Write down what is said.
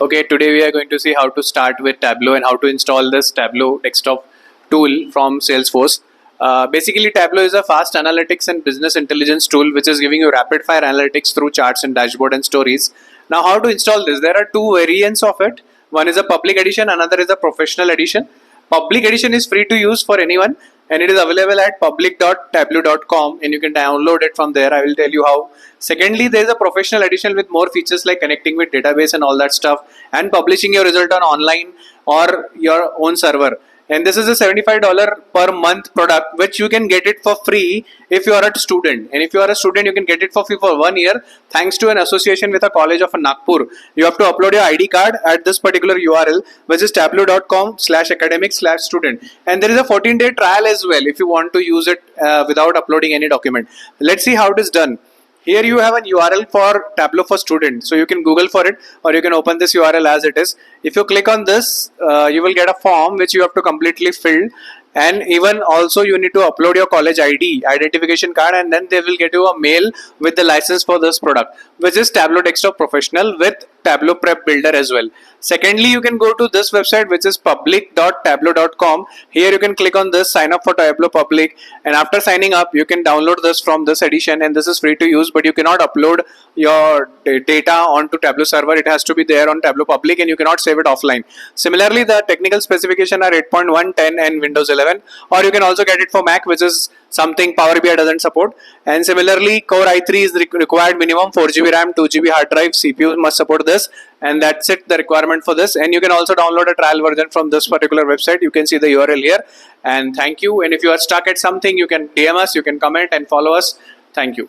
Okay, today we are going to see how to start with Tableau and how to install this Tableau Desktop tool from Salesforce. Basically, Tableau is a fast analytics and business intelligence tool which is giving you rapid fire analytics through charts and dashboard and stories. Now, how to install this? There are two variants of it. One is a public edition, another is a professional edition. Public edition is free to use for anyone and it is available at public.tableau.com and you can download it from there. I will tell you how. Secondly, there is a professional edition with more features like connecting with database and all that stuff and publishing your result on online or your own server. And this is a $75 per month product which you can get it for free if you are a student. And if you are a student, you can get it for free for 1 year thanks to an association with a college of Nagpur. You have to upload your ID card at this particular URL, which is tableau.com/academic/student. And there is a 14-day trial as well if you want to use it without uploading any document. Let's see how it is done. Here you have an URL for Tableau for Students. So you can Google for it or you can open this URL as it is. If you click on this, you will get a form which you have to completely fill. And even also you need to upload your college ID, identification card, and then they will get you a mail with the license for this product, which is Tableau Desktop Professional with Tableau Prep Builder as well. Secondly, you can go to this website which is public.tableau.com. Here you can click on this, sign up for Tableau Public, and after signing up you can download this from this edition, and this is free to use, but you cannot upload your data onto Tableau server. It has to be there on Tableau Public and you cannot save it offline. Similarly, the technical specification are 8.1, 10 and Windows 11, or you can also get it for Mac, which is something Power BI doesn't support. And similarly, Core i3 is required minimum 4GB RAM, 2GB hard drive, CPU must support this, and that's it, the requirement for this. And you can also download a trial version from this particular website. You can see the URL here. And thank you. And if you are stuck at something, you can DM us, you can comment and follow us. Thank you.